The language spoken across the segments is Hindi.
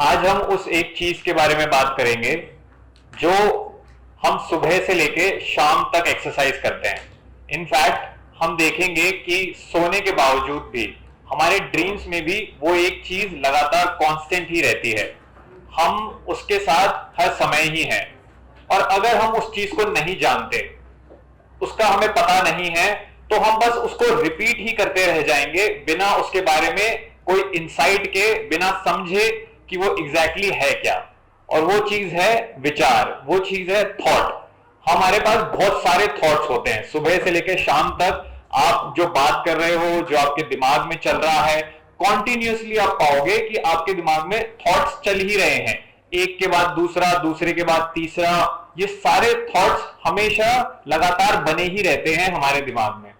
आज हम उस एक चीज के बारे में बात करेंगे जो हम सुबह से लेके शाम तक एक्सरसाइज करते हैं। इनफैक्ट हम देखेंगे कि सोने के बावजूद भी हमारे ड्रीम्स में भी वो एक चीज लगातार कांस्टेंट ही रहती है। हम उसके साथ हर समय ही हैं, और अगर हम उस चीज को नहीं जानते, उसका हमें पता नहीं है, तो हम बस उसको रिपीट ही करते रह जाएंगे बिना उसके बारे में कोई इंसाइट के, बिना समझे कि वो एग्जैक्टली है क्या। और वो चीज है विचार, वो चीज है थॉट। हमारे पास बहुत सारे थॉट्स होते हैं सुबह से लेकर शाम तक। आप जो बात कर रहे हो, जो आपके दिमाग में चल रहा है, कॉन्टिन्यूसली आप पाओगे कि आपके दिमाग में थॉट्स चल ही रहे हैं, एक के बाद दूसरा, दूसरे के बाद तीसरा। ये सारे थॉट्स हमेशा लगातार बने ही रहते हैं हमारे दिमाग में।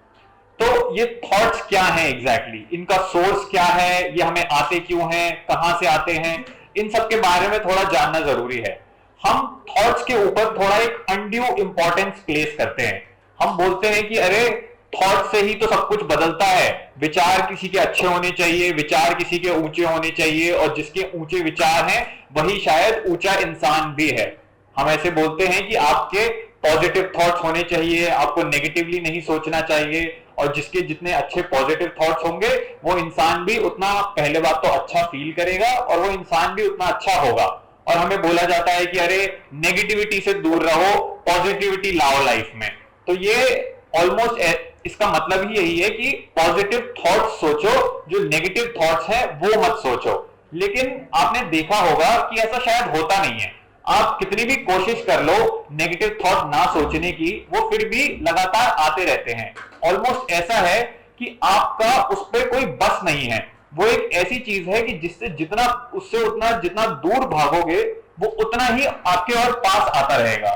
तो ये थॉट्स क्या हैं एग्जैक्टली, इनका सोर्स क्या है, ये हमें आते क्यों हैं, कहां से आते हैं, इन सब के बारे में थोड़ा जानना जरूरी है। हम थॉट्स के ऊपर थोड़ा एक अनड्यू इंपॉर्टेंस प्लेस करते हैं। हम बोलते हैं कि अरे थॉट से ही तो सब कुछ बदलता है, विचार किसी के अच्छे होने चाहिए, विचार किसी के ऊंचे होने चाहिए, और जिसके ऊंचे विचार हैं वही शायद ऊंचा इंसान भी है। हम ऐसे बोलते हैं कि आपके पॉजिटिव थॉट्स होने चाहिए, आपको नेगेटिवली नहीं सोचना चाहिए, और जिसके जितने अच्छे पॉजिटिव थॉट्स होंगे वो इंसान भी उतना, पहले बात तो अच्छा फील करेगा, और वो इंसान भी उतना अच्छा होगा। और हमें बोला जाता है कि अरे नेगेटिविटी से दूर रहो, पॉजिटिविटी लाओ लाइफ में। तो ये ऑलमोस्ट इसका मतलब ही यही है कि पॉजिटिव थॉट्स सोचो, जो नेगेटिव थॉट्स हैं वो मत सोचो। लेकिन आपने देखा होगा कि ऐसा शायद होता नहीं है। आप कितनी भी कोशिश कर लो नेगेटिव थॉट ना सोचने की, वो फिर भी लगातार आते रहते हैं। ऑलमोस्ट ऐसा है कि आपका उस पर कोई बस नहीं है। वो एक ऐसी चीज है कि जिससे जितना उससे उतना जितना दूर भागोगे वो उतना ही आपके और पास आता रहेगा।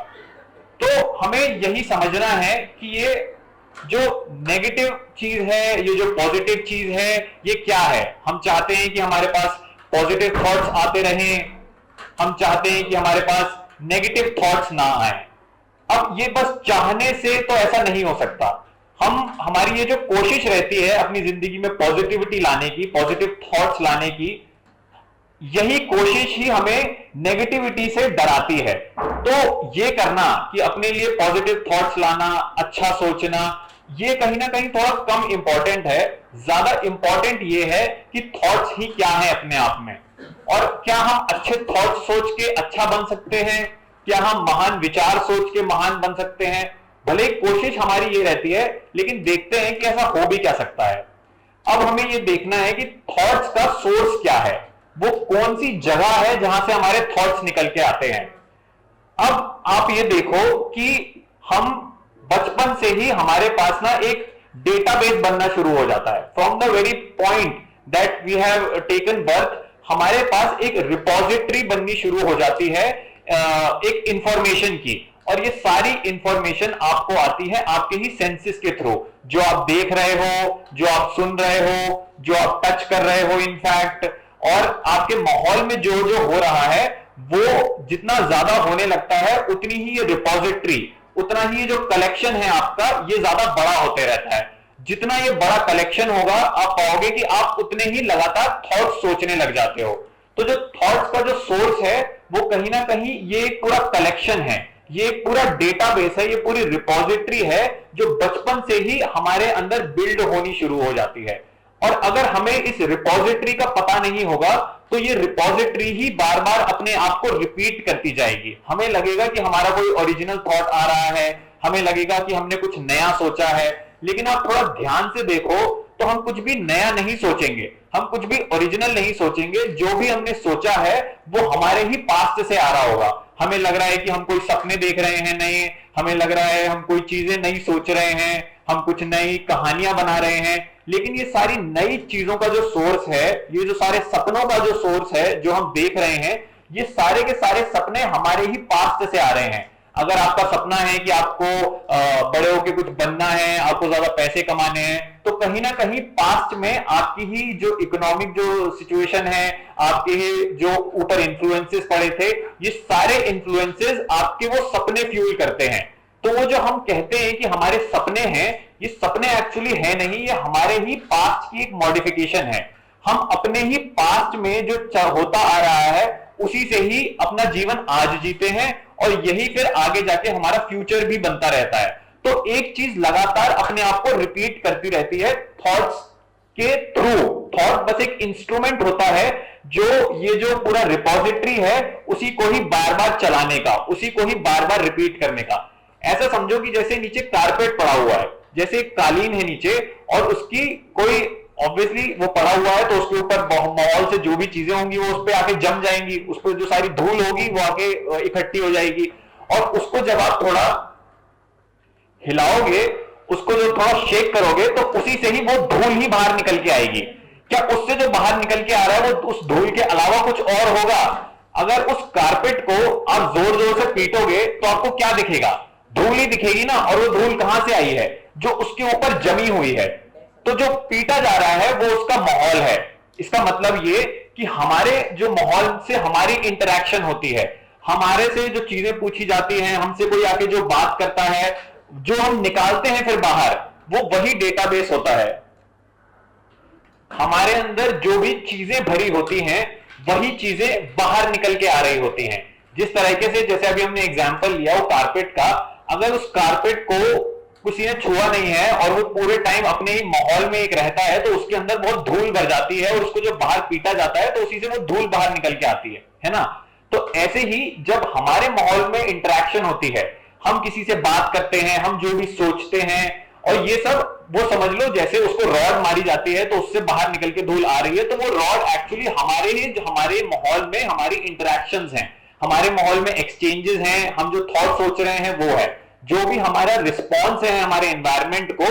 तो हमें यही समझना है कि ये जो नेगेटिव चीज है, ये जो पॉजिटिव चीज है, ये क्या है। हम चाहते हैं कि हमारे पास पॉजिटिव थॉट्स आते रहें, हम चाहते हैं कि हमारे पास नेगेटिव थॉट्स ना आए। अब ये बस चाहने से तो ऐसा नहीं हो सकता। हमारी ये जो कोशिश रहती है अपनी जिंदगी में पॉजिटिविटी लाने की, पॉजिटिव थॉट्स लाने की, यही कोशिश ही हमें नेगेटिविटी से डराती है। तो ये करना कि अपने लिए पॉजिटिव थॉट्स लाना, अच्छा सोचना, ये कहीं ना कहीं थोड़ा कम इंपॉर्टेंट है। ज्यादा इंपॉर्टेंट ये है कि थॉट्स ही क्या है अपने आप में, और क्या हम अच्छे थॉट्स सोच के अच्छा बन सकते हैं, क्या हम महान विचार सोच के महान बन सकते हैं। भले कोशिश हमारी ये रहती है, लेकिन देखते हैं कि ऐसा हो भी क्या सकता है। अब हमें ये देखना है कि थॉट्स का सोर्स क्या है, वो कौन सी जगह है जहां से हमारे थॉट्स निकल के आते हैं। अब आप ये देखो कि हम बचपन से ही हमारे पास ना एक डेटाबेस बनना शुरू हो जाता है। From the very point that we have taken birth, हमारे पास एक रिपोजिटरी बननी शुरू हो जाती है एक इंफॉर्मेशन की। और ये सारी इंफॉर्मेशन आपको आती है आपके ही सेंसेस के थ्रू, जो आप देख रहे हो, जो आप सुन रहे हो, जो आप टच कर रहे हो इनफैक्ट। और आपके माहौल में जो जो हो रहा है वो जितना ज्यादा होने लगता है, उतनी ही ये रिपोजिटरी, उतना ही ये जो कलेक्शन है आपका, ये ज्यादा बड़ा होते रहता है। जितना ये बड़ा कलेक्शन होगा, आप पाओगे कि आप उतने ही लगातार थॉट्स सोचने लग जाते हो। तो जो थॉट्स का जो सोर्स है वो कहीं ना कहीं ये एक पूरा कलेक्शन है, ये एक पूरा डेटाबेस है, ये पूरी रिपोजिटरी है जो बचपन से ही हमारे अंदर बिल्ड होनी शुरू हो जाती है। और अगर हमें इस रिपोजिटरी का पता नहीं होगा तो ये रिपोजिटरी ही बार बार अपने आप को रिपीट करती जाएगी। हमें लगेगा कि हमारा कोई ओरिजिनल थॉट आ रहा है, हमें लगेगा कि हमने कुछ नया सोचा है, लेकिन आप थोड़ा ध्यान से देखो तो हम कुछ भी नया नहीं सोचेंगे, हम कुछ भी ओरिजिनल नहीं सोचेंगे। जो भी हमने सोचा है वो हमारे ही पास्ट से आ रहा होगा। हमें लग रहा है कि हम कोई सपने देख रहे हैं नए, हमें लग रहा है हम कोई चीजें नई सोच रहे हैं, हम कुछ नई कहानियां बना रहे हैं, लेकिन ये सारी नई चीजों का जो सोर्स है, ये जो सारे सपनों का जो सोर्स है जो हम देख रहे हैं, ये सारे के सारे सपने हमारे ही पास्ट से आ रहे हैं। अगर आपका सपना है कि आपको बड़े होके कुछ बनना है, आपको ज्यादा पैसे कमाने हैं, तो कहीं ना कहीं पास्ट में आपकी ही जो इकोनॉमिक जो सिचुएशन है, आपके ही जो ऊपर इन्फ्लुएंसेस पड़े थे, ये सारे इन्फ्लुएंसेस आपके वो सपने फ्यूल करते हैं। तो वो जो हम कहते हैं कि हमारे सपने हैं, ये सपने एक्चुअली है नहीं, ये हमारे ही पास्ट की एक मॉडिफिकेशन है। हम अपने ही पास्ट में जो होता आ रहा है उसी से ही अपना जीवन आज जीते हैं, और यही फिर आगे जाके हमारा फ्यूचर भी बनता रहता है। तो एक चीज लगातार अपने आप को रिपीट करती रहती है थॉट्स के थ्रू। थॉट बस एक इंस्ट्रूमेंट होता है जो ये जो पूरा रिपोजिटरी है उसी को ही बार बार चलाने का, उसी को ही बार बार रिपीट करने का। ऐसा समझो कि जैसे नीचे कारपेट पड़ा हुआ है, जैसे एक कालीन है नीचे, और उसकी कोई ऑब्वियसली वो पड़ा हुआ है तो उसके ऊपर माहौल से जो भी चीजें होंगी वो उस पर आके जम जाएंगी, उस पर जो सारी धूल होगी वो आके इकट्ठी हो जाएगी, और उसको जब आप थोड़ा हिलाओगे, उसको जो थोड़ा शेक करोगे तो उसी से ही वो धूल ही बाहर निकल के आएगी। क्या उससे जो बाहर निकल के आ रहा है वो उस धूल के अलावा कुछ और होगा? अगर उस कारपेट को आप जोर जोर से पीटोगे तो आपको क्या दिखेगा? धूल ही दिखेगी ना। और वो धूल कहां से आई है? जो उसके ऊपर जमी हुई है। तो जो पीटा जा रहा है वो उसका माहौल है। इसका मतलब ये कि हमारे जो माहौल से हमारी इंटरेक्शन होती है, हमारे से जो चीजें पूछी जाती हैं, हमसे कोई आके जो बात करता है, जो हम निकालते हैं फिर बाहर, वो वही डेटाबेस होता है। हमारे अंदर जो भी चीजें भरी होती हैं वही चीजें बाहर निकल के आ रही होती हैं। जिस तरीके से, जैसे अभी हमने एग्जांपल लिया वो कारपेट का, अगर उस कारपेट को किसी ने छुआ नहीं है और वो पूरे टाइम अपने ही माहौल में एक रहता है तो उसके अंदर बहुत धूल भर जाती है, और उसको जो बाहर पीटा जाता है तो उसी से वो धूल बाहर निकल के आती है ना। तो ऐसे ही जब हमारे माहौल में इंटरेक्शन होती है, हम किसी से बात करते हैं, हम जो भी सोचते हैं, और ये सब वो समझ लो जैसे उसको रॉड मारी जाती है तो उससे बाहर निकल के धूल आ रही है, तो वो रॉड एक्चुअली हमारे माहौल में हमारी इंटरेक्शंस हैं, हमारे माहौल में एक्सचेंजेस हैं, हम जो थॉट सोच रहे हैं वो है। जो भी हमारा रिस्पॉन्स है हमारे एनवायरनमेंट को,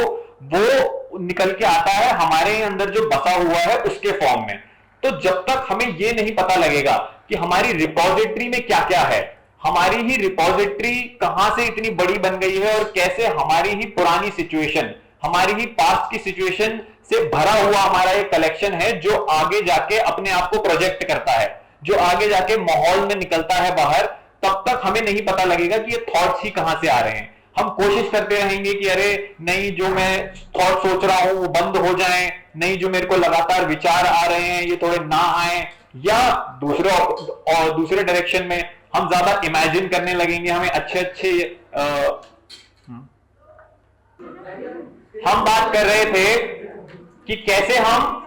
वो निकल के आता है हमारे अंदर जो बसा हुआ है उसके फॉर्म में। तो जब तक हमें ये नहीं पता लगेगा कि हमारी रिपोजिटरी में क्या क्या है, हमारी ही रिपोजिटरी कहां से इतनी बड़ी बन गई है, और कैसे हमारी ही पुरानी सिचुएशन, हमारी ही पास्ट की सिचुएशन से भरा हुआ हमारा एक कलेक्शन है जो आगे जाके अपने आप को प्रोजेक्ट करता है, जो आगे जाके माहौल में निकलता है बाहर, तब तक हमें नहीं पता लगेगा कि ये थॉट्स ही कहां से आ रहे हैं। हम कोशिश करते रहेंगे कि अरे नहीं, जो मैं थॉट सोच रहा हूं वो बंद हो जाए, नहीं जो मेरे को लगातार विचार आ रहे हैं ये थोड़े ना आए, या दूसरे डायरेक्शन में हम ज्यादा इमेजिन करने लगेंगे, हमें अच्छे अच्छे हम बात कर रहे थे कि कैसे हम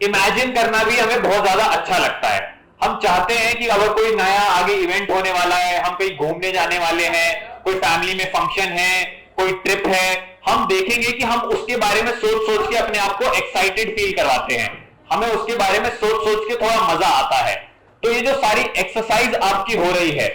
इमेजिन करना भी हमें बहुत ज्यादा अच्छा लगता है। हम चाहते हैं कि अगर कोई नया आगे इवेंट होने वाला है, हम कहीं घूमने जाने वाले हैं, कोई फैमिली में फंक्शन है, कोई ट्रिप है, हम देखेंगे कि हम उसके बारे में सोच सोच के अपने आप को एक्साइटेड फील करवाते हैं, हमें उसके बारे में सोच सोच के थोड़ा मजा आता है। तो ये जो सारी एक्सरसाइज आपकी हो रही है,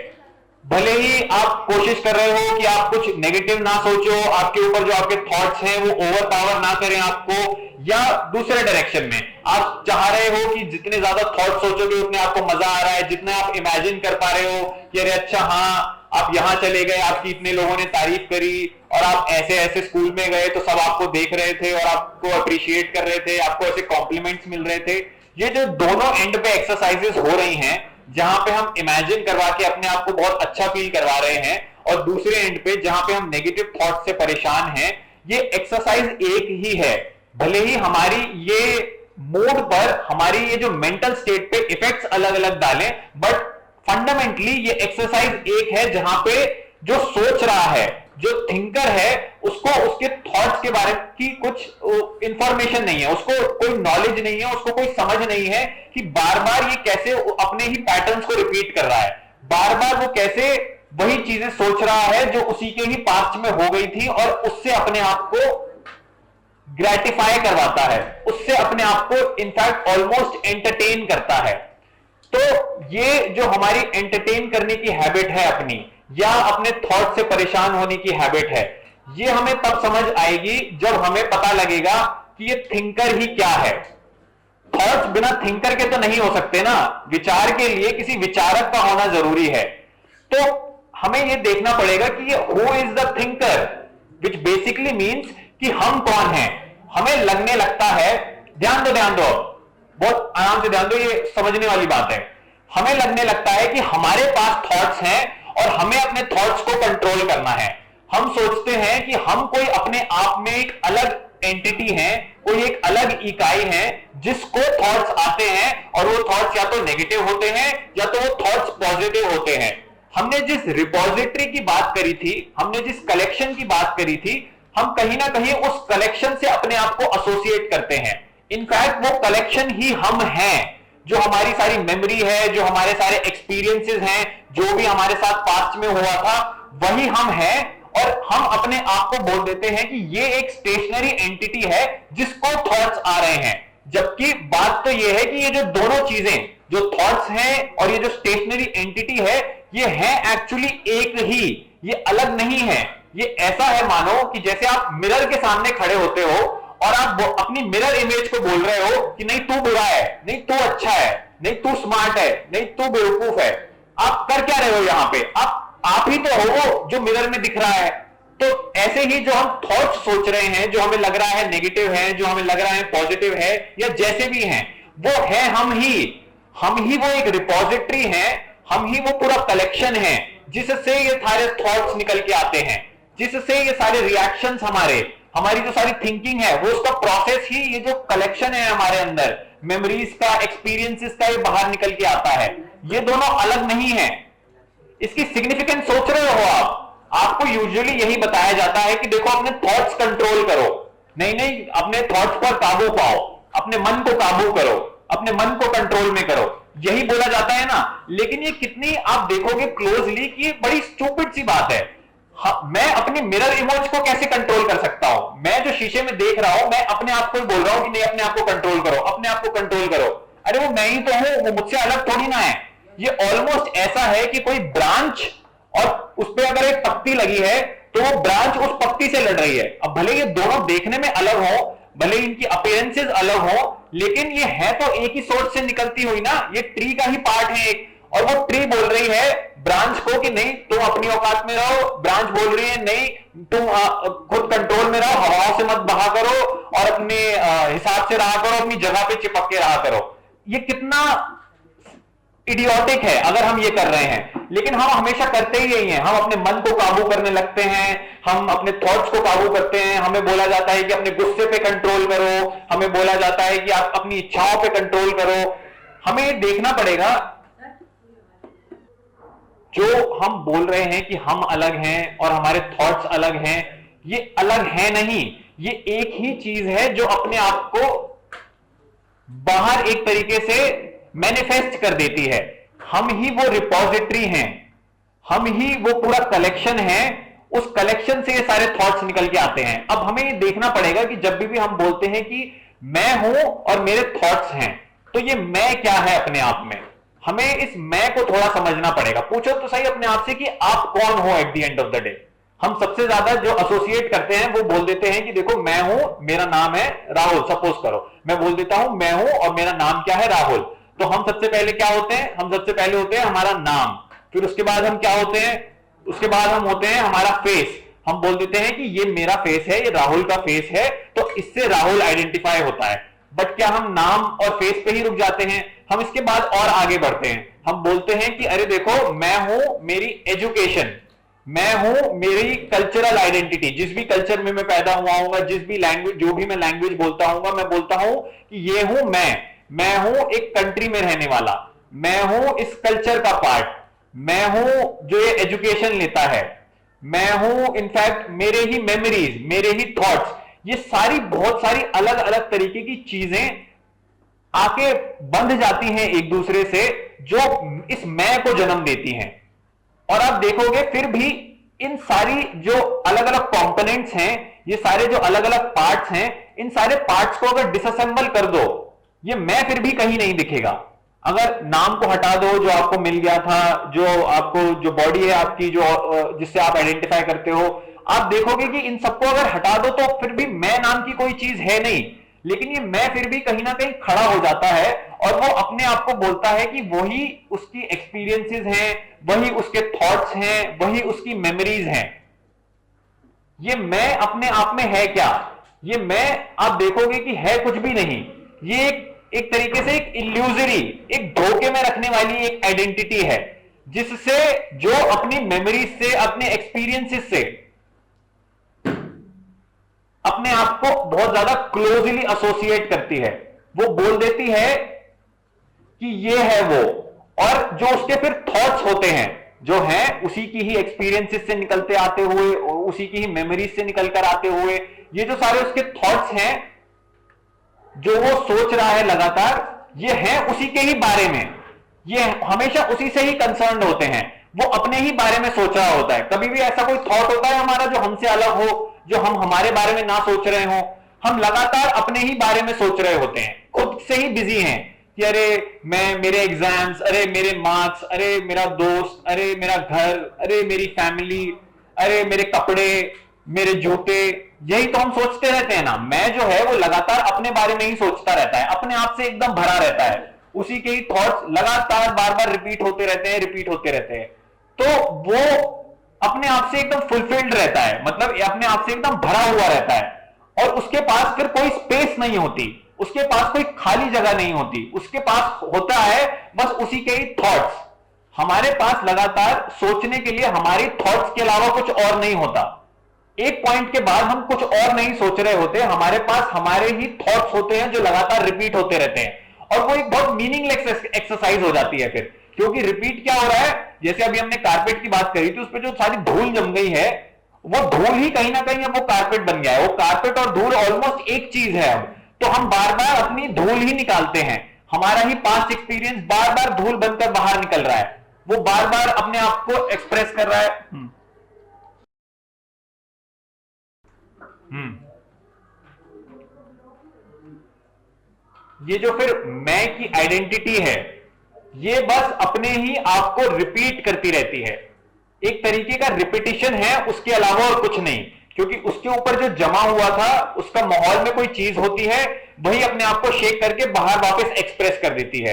भले ही आप कोशिश कर रहे हो कि आप कुछ नेगेटिव ना सोचो, आपके ऊपर जो आपके थॉट्स हैं वो ओवर पावर ना करें आपको, या दूसरे डायरेक्शन में आप चाह रहे हो कि जितने ज्यादा थॉट सोचोगे उतने आपको मजा आ रहा है, जितना आप इमेजिन कर पा रहे हो कि अरे अच्छा हाँ आप यहां चले गए, आपकी इतने लोगों ने तारीफ करी, और आप ऐसे ऐसे स्कूल में गए तो सब आपको देख रहे थे और आपको अप्रिशिएट कर रहे थे, आपको ऐसे कॉम्प्लीमेंट्स मिल रहे थे। ये जो दोनों एंड पे एक्सरसाइजेस हो रही हैं, जहां पे हम इमेजिन करवा के अपने आप को बहुत अच्छा फील करवा रहे हैं, और दूसरे एंड पे जहां पे हम नेगेटिव थॉट से परेशान हैं, ये एक्सरसाइज एक ही है। भले ही हमारी ये मूड पर, हमारी ये जो मेंटल स्टेट पे इफेक्ट्स अलग अलग डालें, बट फंडामेंटली ये एक्सरसाइज एक है, जहां पे जो सोच रहा है, जो थिंकर है, उसको उसके थॉट्स के बारे की कुछ इंफॉर्मेशन नहीं है, उसको कोई नॉलेज नहीं है, उसको कोई समझ नहीं है कि बार बार ये कैसे अपने ही पैटर्न्स को रिपीट कर रहा है, बार बार वो कैसे वही चीजें सोच रहा है जो उसी के ही पास्ट में हो गई थी, और उससे अपने आप को ग्रेटिफाई करवाता है, उससे अपने आप को इनफैक्ट ऑलमोस्ट एंटरटेन करता है। तो ये जो हमारी एंटरटेन करने की हैबिट है अपनी, या अपने थॉट से परेशान होने की हैबिट है, ये हमें तब समझ आएगी जब हमें पता लगेगा कि ये थिंकर ही क्या है। थॉट्स बिना थिंकर के तो नहीं हो सकते ना, विचार के लिए किसी विचारक का होना जरूरी है। तो हमें ये देखना पड़ेगा कि ये who is the thinker, which basically means कि हम कौन हैं। हमें लगने लगता है, ध्यान दो, बहुत आराम से ध्यान दो, ये समझने वाली बात है। हमें लगने लगता है कि हमारे पास थॉट्स हैं और हमें अपने थॉट्स को कंट्रोल करना है। हम सोचते हैं कि हम कोई अपने आप में एक अलग एंटिटी है, कोई एक अलग इकाई है जिसको थॉट्स आते हैं और वो थॉट्स या तो नेगेटिव होते हैं या तो वो थॉट्स पॉजिटिव होते हैं। हमने जिस रिपोजिटरी की बात करी थी, हमने जिस कलेक्शन की बात करी थी, हम कहीं ना कहीं उस कलेक्शन से अपने आप को एसोसिएट करते हैं। इनफैक्ट वो कलेक्शन ही हम हैं, जो हमारी सारी मेमोरी है, जो हमारे सारे एक्सपीरियंसेस हैं, जो भी हमारे साथ पास्ट में हुआ था वही हम हैं। और हम अपने आप को बोल देते हैं कि ये एक स्टेशनरी एंटिटी है जिसको थॉट्स आ रहे हैं। जबकि बात तो ये है कि ये जो दोनों चीजें, जो थॉट्स हैं और ये जो स्टेशनरी एंटिटी है, ये है एक्चुअली एक ही, ये अलग नहीं है। ये ऐसा है मानो कि जैसे आप मिरर के सामने खड़े होते हो और आप अपनी मिरर इमेज को बोल रहे हो कि नहीं तू बुरा है, नहीं तू अच्छा है, नहीं तू स्मार्ट है, नहीं तू बेवकूफ है। आप कर क्या रहे हो यहां पे? आप ही तो हो वो जो मिरर में दिख रहा है। तो ऐसे ही जो हम थॉट्स सोच रहे हैं, जो हमें लग रहा है नेगेटिव है, जो हमें लग रहा है पॉजिटिव है, या जैसे भी हैं, वो है हम ही वो एक रिपोजिटरी है, हम ही वो पूरा कलेक्शन है जिससे ये सारे थॉट्स निकल के आते हैं, जिससे ये सारे रिएक्शंस हमारी जो सारी थिंकिंग है वो उसका प्रोसेस ही ये जो कलेक्शन है हमारे अंदर मेमोरीज का, एक्सपीरियंसेस का, ये बाहर निकल के आता है। ये दोनों अलग नहीं है। इसकी सिग्निफिकेंस सोच रहे हो आप? आपको यूजुअली यही बताया जाता है कि देखो अपने थॉट्स कंट्रोल करो। नहीं, अपने थॉट्स पर काबू पाओ, अपने मन को काबू करो, अपने मन को कंट्रोल में करो, यही बोला जाता है ना। लेकिन ये कितनी आप देखोगे क्लोजली कि बड़ी स्टूपिड सी बात है। मैं अपनी मिरर इमेज को कैसे कंट्रोल कर सकता हूं? मैं जो शीशे में देख रहा हूं, मैं अपने आप को ही बोल रहा हूं कि नहीं अपने आप को कंट्रोल करो, अपने आप को कंट्रोल करो। अरे वो मैं ही तो हूं, वो मुझसे अलग थोड़ी ना है। ये ऑलमोस्ट ऐसा है कि कोई ब्रांच और उस पर अगर एक पत्ती लगी है तो वो ब्रांच उस पत्ती से लड़ रही है। अब भले ये दोनों देखने में अलग हो, भले इनकी अपीयरेंसेस अलग हो, लेकिन ये है तो एक ही सोर्स से निकलती हुई ना। ये ट्री का ही पार्ट है एक, और वो ट्री बोल रही है ब्रांच को कि नहीं तुम अपनी औकात में रहो, ब्रांच बोल रही है नहीं तुम खुद कंट्रोल में रहो, हवाओं से मत बहा करो और अपने हिसाब से रहा करो, अपनी जगह पे चिपक के रहा करो। ये कितना इडियोटिक है अगर हम ये कर रहे हैं। लेकिन हम हमेशा करते ही यही हैं। हम अपने मन को काबू करने लगते हैं, हम अपने थॉट्स को काबू करते हैं। हमें बोला जाता है कि अपने गुस्से पे कंट्रोल करो, हमें बोला जाता है कि आप अपनी इच्छाओं पे कंट्रोल करो। हमें ये देखना पड़ेगा जो हम बोल रहे हैं कि हम अलग हैं और हमारे थॉट्स अलग हैं, ये अलग है नहीं। ये एक ही चीज है जो अपने आप को बाहर एक तरीके से मैनिफेस्ट कर देती है। हम ही वो रिपोजिटरी हैं, हम ही वो पूरा कलेक्शन है। उस कलेक्शन से ये सारे थॉट्स निकल के आते हैं। अब हमें ये देखना पड़ेगा कि जब भी हम बोलते हैं कि मैं हूं और मेरे थॉट्स हैं, तो ये मैं क्या है अपने आप में। हमें इस मैं को थोड़ा समझना पड़ेगा। पूछो तो सही अपने आप से कि आप कौन हो eight the end of the day. हम सबसे ज्यादा जो एसोसिएट करते हैं वो बोल देते हैं कि देखो मैं हूं, मेरा नाम है राहुल। सपोज करो मैं बोल देता हूं मैं हूं और मेरा नाम क्या है राहुल। तो हम सबसे पहले क्या होते हैं? हम सबसे पहले होते हैं हमारा नाम, फिर उसके बाद हम क्या होते हैं? उसके बाद हम होते हैं हमारा फेस। हम बोल देते हैं कि ये मेरा फेस है, ये राहुल का फेस है, तो इससे राहुल आइडेंटिफाई होता है। बट क्या हम नाम और फेस पे ही रुक जाते हैं? हम इसके बाद और आगे बढ़ते हैं। हम बोलते हैं कि अरे देखो मैं हूं मेरी एजुकेशन, मैं हूं मेरी कल्चरल आइडेंटिटी, जिस भी कल्चर में मैं पैदा हुआ हूं, जिस भी लैंग्वेज, जो भी मैं लैंग्वेज बोलता हूं, मैं बोलता हूं कि ये हूं मैं हूं एक कंट्री में रहने वाला, मैं हूं इस कल्चर का पार्ट, मैं हूं जो ये एजुकेशन लेता है, मैं हूं इनफैक्ट मेरे ही मेमोरीज, मेरे ही थॉट्स। ये सारी बहुत सारी अलग अलग तरीके की चीजें आके बंध जाती हैं एक दूसरे से, जो इस मैं को जन्म देती हैं। और आप देखोगे फिर भी इन सारी जो अलग अलग कंपोनेंट्स हैं, ये सारे जो अलग अलग पार्ट्स हैं, इन सारे पार्ट्स को अगर डिसअसेंबल कर दो, ये मैं फिर भी कहीं नहीं दिखेगा। अगर नाम को हटा दो जो आपको मिल गया था, जो आपको जो बॉडी है आपकी, जो जिससे आप आइडेंटिफाई करते हो, आप देखोगे कि इन सबको अगर हटा दो तो फिर भी मैं नाम की कोई चीज है नहीं। लेकिन ये मैं फिर भी कहीं ना कहीं खड़ा हो जाता है और वो अपने आप को बोलता है कि वही उसकी एक्सपीरियंसेस हैं, वही उसके थॉट्स हैं, वही उसकी मेमोरीज हैं। ये मैं अपने आप में है क्या? ये मैं आप देखोगे कि है कुछ भी नहीं। ये एक तरीके से एक इल्यूजरी, एक धोखे में रखने वाली एक आइडेंटिटी है, जिससे जो अपनी मेमोरीज से, अपने एक्सपीरियंसेस से अपने आप को बहुत ज्यादा क्लोजली एसोसिएट करती है, वो बोल देती है कि ये है वो। और जो उसके फिर थॉट्स होते हैं जो हैं उसी की ही एक्सपीरियंसेस से निकलते आते हुए, उसी की ही मेमोरीज से निकलकर आते हुए, ये जो सारे उसके थॉट्स हैं जो वो सोच रहा है लगातार, ये हैं उसी के ही बारे में, ये हमेशा उसी से ही कंसर्न होते हैं, वो अपने ही बारे में सोच रहा होता है। कभी भी ऐसा कोई थॉट होता है हमारा जो हमसे अलग हो, जो हम हमारे बारे में ना सोच रहे हो, हम लगातार अपने ही बारे में सोच रहे होते हैं, खुद से ही बिजी हैं कि अरे मैं, मेरे एग्जाम्स, अरे मेरे मार्क्स, अरे मेरा दोस्त, अरे मेरा घर, अरे मेरी फैमिली, अरे मेरे कपड़े, मेरे जूते, यही तो हम सोचते रहते हैं ना। मैं जो है वो लगातार अपने बारे में ही सोचता रहता है, अपने आप से एकदम भरा रहता है, उसी के ही थॉट्स लगातार बार बार रिपीट होते रहते हैं, रिपीट होते रहते हैं। तो वो अपने आप से एकदम फुलफिल्ड रहता है, मतलब अपने आप से एकदम भरा हुआ रहता है, और उसके पास फिर कोई स्पेस नहीं होती, उसके पास कोई खाली जगह नहीं होती, उसके पास होता है बस उसी के ही थॉट्स। हमारे पास लगातार सोचने के लिए हमारी थॉट्स के अलावा कुछ और नहीं होता। एक पॉइंट के बाद हम कुछ और नहीं सोच रहे होते, हमारे पास हमारे ही थॉट्स होते हैं जो लगातार रिपीट होते रहते हैं, और वो एक बहुत मीनिंगलेस एक्सरसाइज हो जाती है फिर, क्योंकि रिपीट क्या हो रहा है, जैसे अभी हमने कारपेट की बात करी थी, उस पर जो सारी धूल जम गई है, वो धूल ही कहीं ना कहीं अब वो कारपेट बन गया है। वो कारपेट और धूल ऑलमोस्ट एक चीज है अब, तो हम बार बार अपनी धूल ही निकालते हैं, हमारा ही पास्ट एक्सपीरियंस बार बार धूल बनकर बाहर निकल रहा है, वो बार बार अपने आप को एक्सप्रेस कर रहा है। ये जो फिर मैं की आइडेंटिटी है, ये बस अपने ही आप को रिपीट करती रहती है, एक तरीके का रिपीटिशन है, उसके अलावा और कुछ नहीं, क्योंकि उसके ऊपर जो जमा हुआ था उसका माहौल में कोई चीज होती है, वही अपने आप को शेक करके बाहर वापस एक्सप्रेस कर देती है।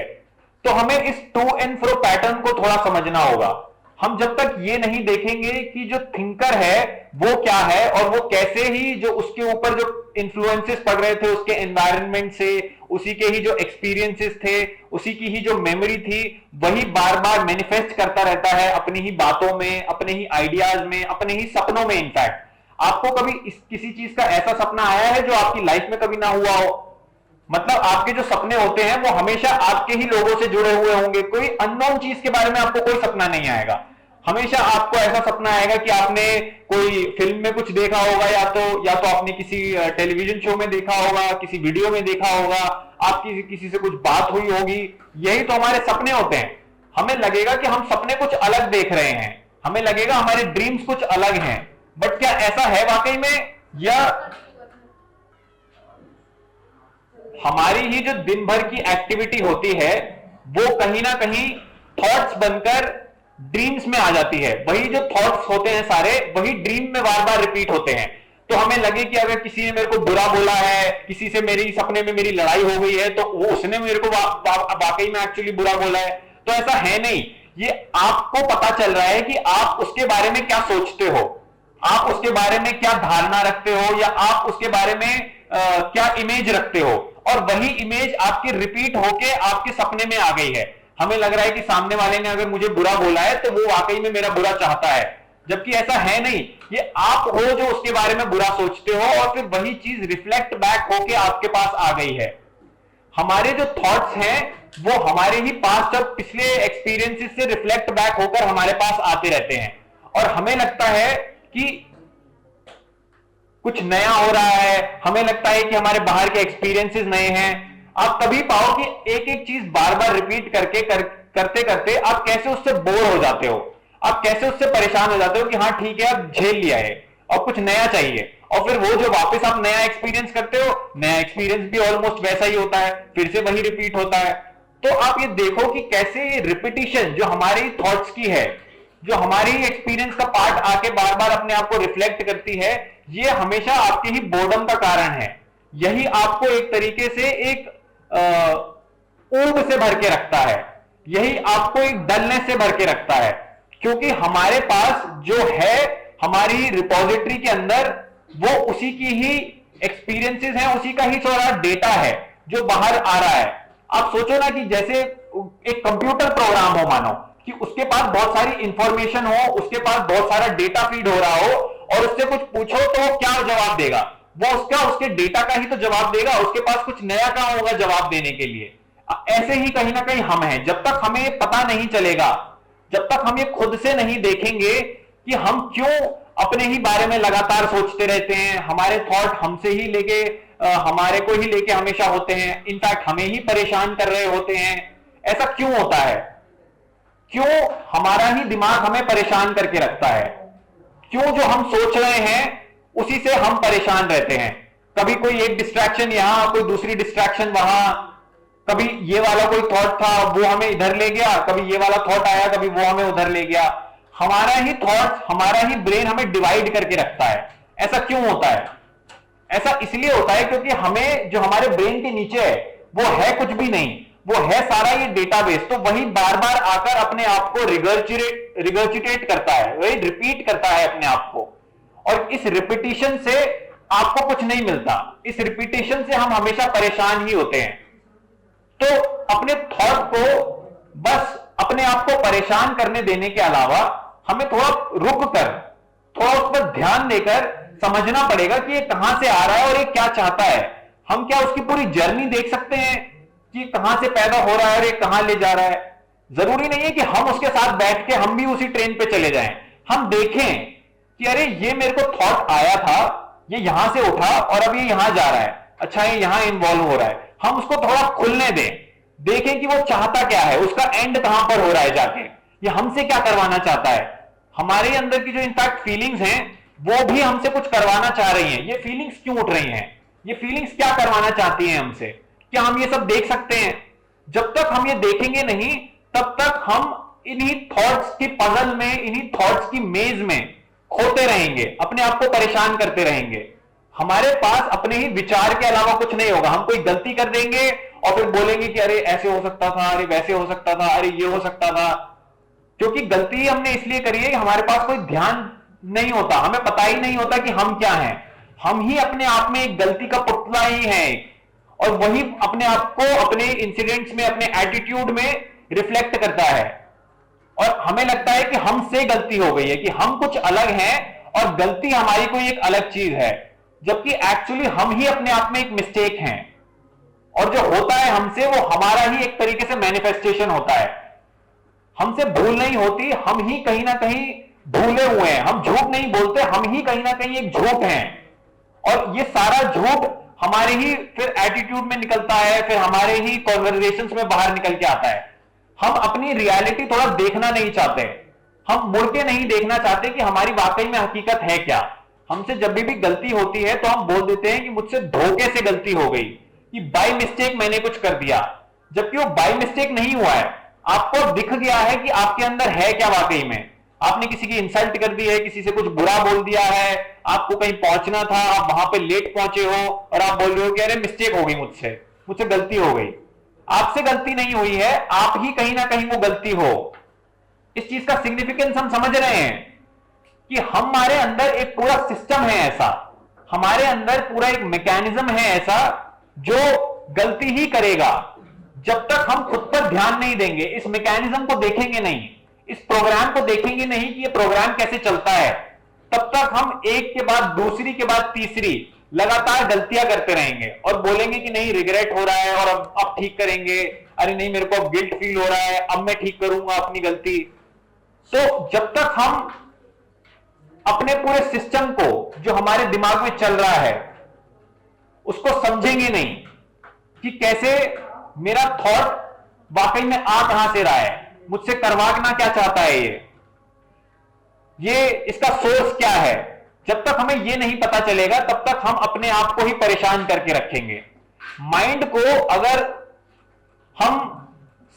तो हमें इस टू एंड फ्रो पैटर्न को थोड़ा समझना होगा। हम जब तक ये नहीं देखेंगे कि जो थिंकर है वो क्या है, और वो कैसे ही जो उसके ऊपर जो इन्फ्लुएंसेस पड़ रहे थे उसके एनवायरनमेंट से, उसी के ही जो एक्सपीरियंसेस थे, उसी की ही जो मेमोरी थी, वही बार बार मैनिफेस्ट करता रहता है अपनी ही बातों में, अपने ही आइडियाज में, अपने ही सपनों में। इनफैक्ट आपको कभी किसी चीज का ऐसा सपना आया है जो आपकी लाइफ में कभी ना हुआ हो? मतलब आपके जो सपने होते हैं वो हमेशा आपके ही लोगों से जुड़े हुए होंगे, कोई अननोन चीज के बारे में आपको कोई सपना नहीं आएगा। हमेशा आपको ऐसा सपना आएगा कि आपने कोई फिल्म में कुछ देखा होगा, या तो आपने किसी टेलीविजन शो में देखा होगा, किसी वीडियो में देखा होगा, आपकी किसी से कुछ बात हुई होगी। यही तो हमारे सपने होते हैं। हमें लगेगा कि हम सपने कुछ अलग देख रहे हैं, हमें लगेगा हमारे ड्रीम्स कुछ अलग हैं, बट क्या ऐसा है वाकई में, या हमारी ही जो दिन भर की एक्टिविटी होती है वो कहीं ना कहीं थॉट्स बनकर ड्रीम्स में आ जाती है? वही जो थॉट्स होते हैं सारे, वही ड्रीम में बार बार रिपीट होते हैं। तो हमें लगे कि अगर किसी ने मेरे को बुरा बोला है, किसी से मेरी सपने में मेरी लड़ाई हो गई है, तो वो उसने मेरे को वाकई में एक्चुअली बुरा बोला है, तो ऐसा है नहीं। ये आपको पता चल रहा है कि आप उसके बारे में क्या सोचते हो, आप उसके बारे में क्या धारणा रखते हो, या आप उसके बारे में क्या इमेज रखते हो, और वही इमेज आपकी रिपीट होके आपके सपने में आ गई है। हमें लग रहा है कि सामने वाले ने अगर मुझे बुरा बोला है तो वो वाकई में मेरा बुरा चाहता है, जबकि ऐसा है नहीं। ये आप हो जो उसके बारे में बुरा सोचते हो, और फिर वही चीज रिफ्लेक्ट बैक होके आपके पास आ गई है। हमारे जो थॉट्स हैं वो हमारे ही पास्ट और पिछले एक्सपीरियंसेस से रिफ्लेक्ट बैक होकर हमारे पास आते रहते हैं, और हमें लगता है कि कुछ नया हो रहा है, हमें लगता है कि हमारे बाहर के एक्सपीरियंसेस नए हैं। आप कभी पाओ कि एक एक चीज बार बार रिपीट करते करते आप कैसे उससे बोर हो जाते हो, आप कैसे उससे परेशान हो जाते हो कि हाँ ठीक है अब झेल लिया है और कुछ नया चाहिए, और फिर वो जो वापस आप नया एक्सपीरियंस करते हो, नया एक्सपीरियंस भी ऑलमोस्ट वैसा ही होता है, फिर से वही रिपीट होता है। तो आप ये देखो कि कैसे ये रिपीटिशन जो हमारी थॉट्स की है, जो हमारी एक्सपीरियंस का पार्ट आके बार बार अपने आप को रिफ्लेक्ट करती है, ये हमेशा आपके ही बोर्डम का कारण है। यही आपको एक तरीके से एक ऊब से भर के रखता है, यही आपको एक डलनेस से भर के रखता है, क्योंकि हमारे पास जो है हमारी रिपोजिटरी के अंदर वो उसी की ही एक्सपीरियंसेस हैं, उसी का ही सारा डेटा है जो बाहर आ रहा है। आप सोचो ना कि जैसे एक कंप्यूटर प्रोग्राम हो, मानो कि उसके पास बहुत सारी इंफॉर्मेशन हो, उसके पास बहुत सारा डेटा फीड हो रहा हो, और उससे कुछ पूछो तो क्या जवाब देगा? वो उसके डेटा का ही तो जवाब देगा, उसके पास कुछ नया कहां होगा जवाब देने के लिए। ऐसे ही कहीं ना कहीं हम हैं, जब तक हमें पता नहीं चलेगा, जब तक हम ये खुद से नहीं देखेंगे कि हम क्यों अपने ही बारे में लगातार सोचते रहते हैं, हमारे थॉट हमसे ही लेके हमारे को ही लेके हमेशा होते हैं, इनफैक्ट हमें ही परेशान कर रहे होते हैं। ऐसा क्यों होता है? क्यों हमारा ही दिमाग हमें परेशान करके रखता है? क्यों जो हम सोच रहे हैं उसी से हम परेशान रहते हैं? कभी कोई एक डिस्ट्रैक्शन यहां, कोई दूसरी डिस्ट्रैक्शन वहां, कभी ये वाला कोई थॉट था वो हमें इधर ले गया, कभी ये वाला थॉट आया, कभी वो हमें उधर ले गया। हमारा ही थॉट, हमारा ही ब्रेन हमें डिवाइड करके रखता है। ऐसा क्यों होता है? ऐसा इसलिए होता है क्योंकि हमें जो हमारे ब्रेन के नीचे है वो है कुछ भी नहीं, वो है सारा ये डेटाबेस। तो वही बार बार आकर अपने आप को रिगर्जिटेट करता है, वही रिपीट करता है अपने आप को, और इस रिपीटिशन से आपको कुछ नहीं मिलता। इस रिपीटिशन से हम हमेशा परेशान ही होते हैं। तो अपने थॉट को बस अपने आप को परेशान करने देने के अलावा हमें थोड़ा रुक कर, थोड़ा उस पर ध्यान देकर समझना पड़ेगा कि ये कहां से आ रहा है और ये क्या चाहता है। हम क्या उसकी पूरी जर्नी देख सकते हैं कि कहां से पैदा हो रहा है और ये कहां ले जा रहा है? जरूरी नहीं है कि हम उसके साथ बैठ के हम भी उसी ट्रेन पे चले जाएं। हम देखें कि अरे ये मेरे को थॉट आया था, ये यहां से उठा और अब ये यहां जा रहा है, अच्छा ये यहां इन्वॉल्व हो रहा है। हम उसको थोड़ा खुलने दें, देखें कि वो चाहता क्या है, उसका एंड कहां पर हो रहा है जाके, ये हमसे क्या करवाना चाहता है। हमारे अंदर की जो इनफैक्ट फीलिंग्स हैं वो भी हमसे कुछ करवाना चाह रही हैं। ये फीलिंग्स क्यों उठ रही हैं, ये फीलिंग्स क्या करवाना चाहती हैं हमसे, क्या हम ये सब देख सकते हैं? जब तक हम ये देखेंगे नहीं तब तक हम इन्हीं थॉट्स की पजल में, इन्हीं थॉट्स की मेज में खोते रहेंगे, अपने आप को परेशान करते रहेंगे। हमारे पास अपने ही विचार के अलावा कुछ नहीं होगा। हम कोई गलती कर देंगे और फिर बोलेंगे कि अरे ऐसे हो सकता था, अरे वैसे हो सकता था, अरे ये हो सकता था। क्योंकि गलती हमने इसलिए करी है कि हमारे पास कोई ध्यान नहीं होता, हमें पता ही नहीं होता कि हम क्या हैं। हम ही अपने आप में एक गलती का पुतला ही है, और वही अपने आप को अपने इंसिडेंट्स में, अपने एटीट्यूड में रिफ्लेक्ट करता है। और हमें लगता है कि हमसे गलती हो गई है, कि हम कुछ अलग हैं और गलती हमारी कोई एक अलग चीज है, जबकि एक्चुअली हम ही अपने आप में एक मिस्टेक हैं। और जो होता है हमसे वो हमारा ही एक तरीके से मैनिफेस्टेशन होता है। हमसे भूल नहीं होती, हम ही कहीं ना कहीं भूले हुए हैं। हम झूठ नहीं बोलते, हम ही कहीं ना कहीं एक झूठ हैं। और ये सारा झूठ हमारे ही फिर एटीट्यूड में निकलता है, फिर हमारे ही कॉन्वर्सेशंस में बाहर निकल के आता है। हम अपनी रियलिटी थोड़ा देखना नहीं चाहते, हम मुड़ के नहीं देखना चाहते कि हमारी वाकई में हकीकत है क्या। हमसे जब भी गलती होती है तो हम बोल देते हैं कि मुझसे धोखे से गलती हो गई, कि बाय मिस्टेक मैंने कुछ कर दिया, जबकि वो बाय मिस्टेक नहीं हुआ है। आपको दिख गया है कि आपके अंदर है क्या वाकई में। आपने किसी की इंसल्ट कर दी है, किसी से कुछ बुरा बोल दिया है, आपको कहीं पहुंचना था, आप वहां पे लेट पहुंचे हो और आप बोल रहे हो कि अरे मिस्टेक हो गई, मुझसे गलती हो गई। आपसे गलती नहीं हुई है, आप ही कहीं ना कहीं वो गलती हो। इस चीज का सिग्निफिकेंस हम समझ रहे हैं कि हमारे अंदर एक पूरा सिस्टम है ऐसा, हमारे अंदर पूरा एक मैकेनिज्म है ऐसा जो गलती ही करेगा। जब तक हम खुद पर ध्यान नहीं देंगे, इस मैकेनिज्म को देखेंगे नहीं, इस प्रोग्राम को देखेंगे नहीं कि ये प्रोग्राम कैसे चलता है, तब तक हम एक के बाद दूसरी के बाद तीसरी लगातार गलतियां करते रहेंगे और बोलेंगे कि नहीं रिग्रेट हो रहा है और अब ठीक करेंगे, अरे नहीं मेरे को अब गिल्ट फील हो रहा है, अब मैं ठीक करूंगा अपनी गलती। तो जब तक हम अपने पूरे सिस्टम को जो हमारे दिमाग में चल रहा है उसको समझेंगे नहीं कि कैसे मेरा थॉट वाकई में आ कहां से रहा है, मुझसे करवाना क्या चाहता है, ये इसका सोर्स क्या है, जब तक हमें ये नहीं पता चलेगा तब तक हम अपने आप को ही परेशान करके रखेंगे। माइंड को अगर हम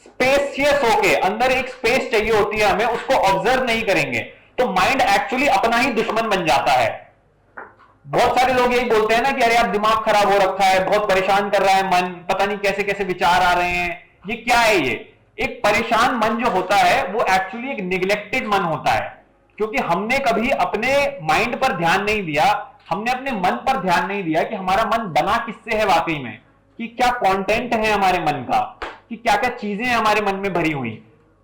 स्पेसियस होके, अंदर एक स्पेस चाहिए होती है हमें, उसको ऑब्जर्व नहीं करेंगे तो माइंड एक्चुअली अपना ही दुश्मन बन जाता है। बहुत सारे लोग यही बोलते हैं ना कि अरे यार दिमाग खराब हो रखा है, बहुत परेशान कर रहा है मन, पता नहीं कैसे कैसे विचार आ रहे हैं, ये क्या है। ये एक परेशान मन जो होता है वो एक्चुअली एक निग्लेक्टेड मन होता है, क्योंकि हमने कभी अपने माइंड पर ध्यान नहीं दिया, हमने अपने मन पर ध्यान नहीं दिया कि हमारा मन बना किससे है वाकई में, कि क्या कंटेंट है हमारे मन का, कि क्या क्या चीजें हमारे मन में भरी हुई।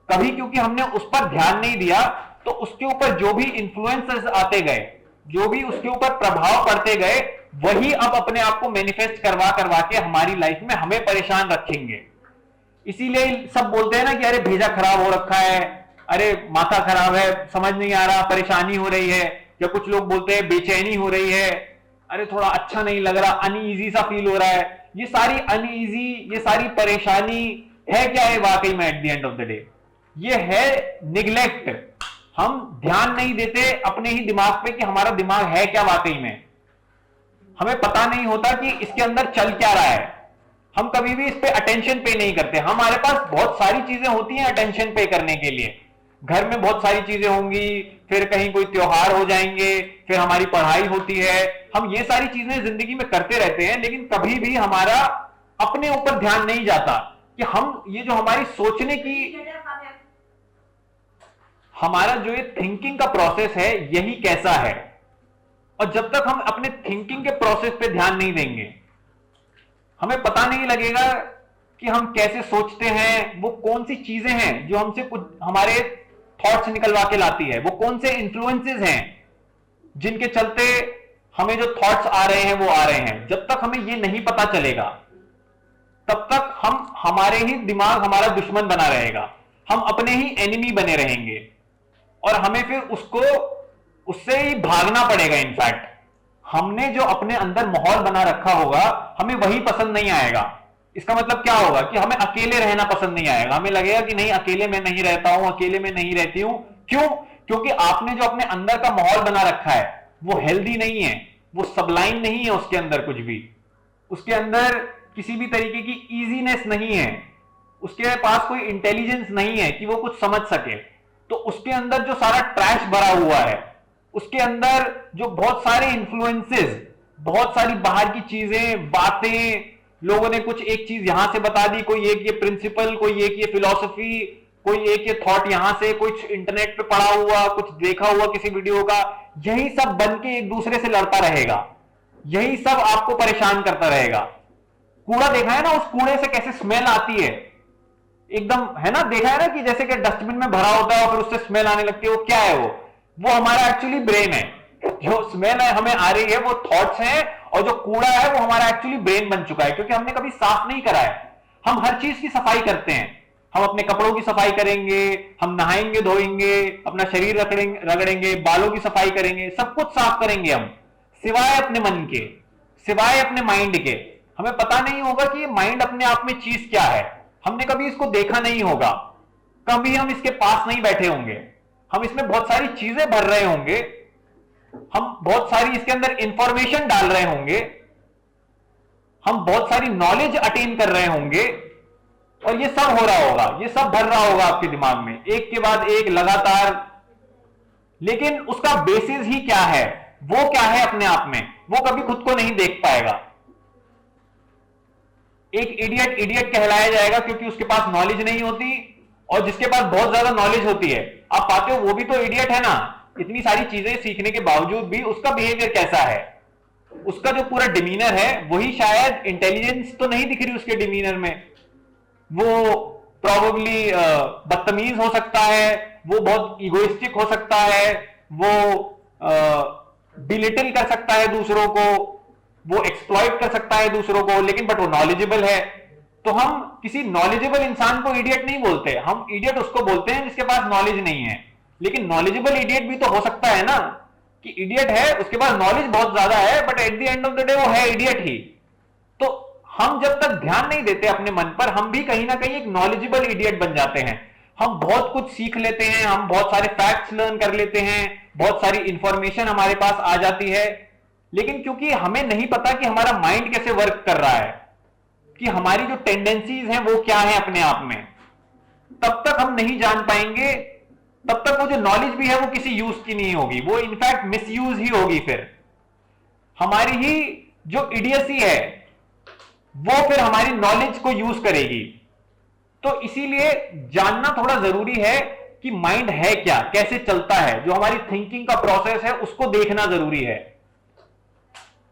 कभी क्योंकि हमने उस पर ध्यान नहीं दिया तो उसके ऊपर जो भी इंफ्लुएंसेस आते गए, जो भी उसके ऊपर प्रभाव पड़ते गए, वही अब अपने आप को मैनिफेस्ट करवा करवा के हमारी लाइफ में हमें परेशान रखेंगे। इसीलिए सब बोलते हैं ना कि अरे भेजा खराब हो रखा है, अरे माथा खराब है, समझ नहीं आ रहा, परेशानी हो रही है, या कुछ लोग बोलते हैं बेचैनी हो रही है, अरे थोड़ा अच्छा नहीं लग रहा, अनईजी सा फील हो रहा है। ये सारी अनईजी, ये सारी परेशानी है क्या है वाकई में? Eight the end of the day ये है निग्लेक्ट। हम ध्यान नहीं देते अपने ही दिमाग पे कि हमारा दिमाग है क्या वाकई में। हमें पता नहीं होता कि इसके अंदर चल क्या रहा है। हम कभी भी इस पे अटेंशन पे नहीं करते। हमारे पास बहुत सारी चीजें होती हैं अटेंशन पे करने के लिए। घर में बहुत सारी चीजें होंगी, फिर कहीं कोई त्योहार हो जाएंगे, फिर हमारी पढ़ाई होती है। हम ये सारी चीजें जिंदगी में करते रहते हैं, लेकिन कभी भी हमारा अपने ऊपर ध्यान नहीं जाता कि हम ये जो हमारी सोचने की, हमारा जो ये थिंकिंग का प्रोसेस है यही कैसा है। और जब तक हम अपने थिंकिंग के प्रोसेस पे ध्यान नहीं देंगे, हमें पता नहीं लगेगा कि हम कैसे सोचते हैं, वो कौन सी चीजें हैं जो हमसे कुछ हमारे थॉट्स निकलवा के लाती है, वो कौन से इन्फ्लुएंसेस हैं जिनके चलते हमें जो थॉट्स आ रहे हैं वो आ रहे हैं। जब तक हमें ये नहीं पता चलेगा तब तक हम, हमारे ही दिमाग हमारा दुश्मन बना रहेगा, हम अपने ही एनिमी बने रहेंगे और हमें फिर उससे ही भागना पड़ेगा। इनफैक्ट हमने जो अपने अंदर माहौल बना रखा होगा हमें वही पसंद नहीं आएगा। इसका मतलब क्या होगा कि हमें अकेले रहना पसंद नहीं आएगा। हमें लगेगा कि नहीं, अकेले में नहीं रहता हूं, अकेले में नहीं रहती हूं। क्यों? क्योंकि आपने जो अपने अंदर का माहौल बना रखा है वो हेल्दी नहीं है, वो सबलाइन नहीं है। उसके अंदर कुछ भी, उसके अंदर किसी भी तरीके की इजीनेस नहीं है, उसके पास कोई इंटेलिजेंस नहीं है कि वो कुछ समझ सके। तो उसके अंदर जो सारा ट्रैश भरा हुआ है, उसके अंदर जो बहुत सारे इन्फ्लुएंसेस, बहुत सारी बाहर की चीजें, बातें, लोगों ने कुछ एक चीज यहां से बता दी, कोई एक ये प्रिंसिपल, कोई एक ये फिलॉसफी, कोई एक ये थॉट यहां से, कुछ इंटरनेट पे पढ़ा हुआ, कुछ देखा हुआ किसी वीडियो का, यही सब बन के एक दूसरे से लड़ता रहेगा। यही सब आपको परेशान करता रहेगा। कूड़ा देखा है ना, उस कूड़े से कैसे स्मेल आती है एकदम, है ना? देखा है ना कि जैसे कि डस्टबिन में भरा होता है और फिर उससे स्मेल आने लगती है। वो क्या है? वो हमारा एक्चुअली ब्रेन है। जो स्मेल है हमें आ रही है वो थॉट्स हैं, और जो कूड़ा है वो हमारा एक्चुअली ब्रेन बन चुका है, क्योंकि हमने कभी साफ नहीं करा है। हम हर चीज की सफाई करते हैं। हम अपने कपड़ों की सफाई करेंगे, हम नहाएंगे धोएंगे, अपना शरीर रगड़ेंगे, बालों की सफाई करेंगे, सब कुछ साफ करेंगे हम, सिवाय अपने मन के, सिवाय अपने माइंड के। हमें पता नहीं होगा कि ये माइंड अपने आप में चीज क्या है। हमने कभी इसको देखा नहीं होगा, कभी हम इसके पास नहीं बैठे होंगे। हम इसमें बहुत सारी चीजें भर रहे होंगे, हम बहुत सारी इसके अंदर इंफॉर्मेशन डाल रहे होंगे, हम बहुत सारी नॉलेज अटेन कर रहे होंगे, और ये सब हो रहा होगा, ये सब भर रहा होगा आपके दिमाग में एक के बाद एक लगातार। लेकिन उसका बेसिस ही क्या है, वो क्या है अपने आप में, वो कभी खुद को नहीं देख पाएगा। एक इडियट इडियट कहलाया जाएगा क्योंकि उसके पास नॉलेज नहीं होती, और जिसके पास बहुत ज्यादा नॉलेज होती है आप पाते हो वो भी तो इडियट है ना। इतनी सारी चीजें सीखने के बावजूद भी उसका बिहेवियर कैसा है, उसका जो पूरा डिमीनर है वही, शायद इंटेलिजेंस तो नहीं दिख रही उसके डिमीनर में। वो प्रॉबेबली बदतमीज हो सकता है, वो बहुत इगोइस्टिक हो सकता है, वो डिलिटल कर सकता है दूसरों को, वो एक्सप्लॉइट कर सकता है दूसरों को, लेकिन बट वो नॉलेजेबल है। तो हम किसी नॉलेजेबल इंसान को इडियट नहीं बोलते, हम इडियट उसको बोलते हैं जिसके पास नॉलेज नहीं है। लेकिन नॉलेजेबल इडियट भी तो हो सकता है ना, कि इडियट है, उसके पास नॉलेज बहुत ज्यादा है, but at the end of the day वो है इडियट ही। तो हम जब तक ध्यान नहीं देते अपने मन पर, हम भी कहीं ना कहीं एक नॉलेजेबल इडियट बन जाते हैं। हम बहुत कुछ सीख लेते हैं, हम बहुत सारे फैक्ट्स लर्न कर लेते हैं, बहुत सारी इंफॉर्मेशन हमारे पास आ जाती है, लेकिन क्योंकि हमें नहीं पता कि हमारा माइंड कैसे वर्क कर रहा है, कि हमारी जो टेंडेंसीज हैं वो क्या है अपने आप में, तब तक हम नहीं जान पाएंगे। तब तक वो जो नॉलेज भी है वो किसी यूज की नहीं होगी, वो इनफैक्ट मिसयूज ही होगी। फिर हमारी ही जो इडियसी है वो फिर हमारी नॉलेज को यूज करेगी। तो इसीलिए जानना थोड़ा जरूरी है कि माइंड है क्या, कैसे चलता है, जो हमारी थिंकिंग का प्रोसेस है उसको देखना जरूरी है।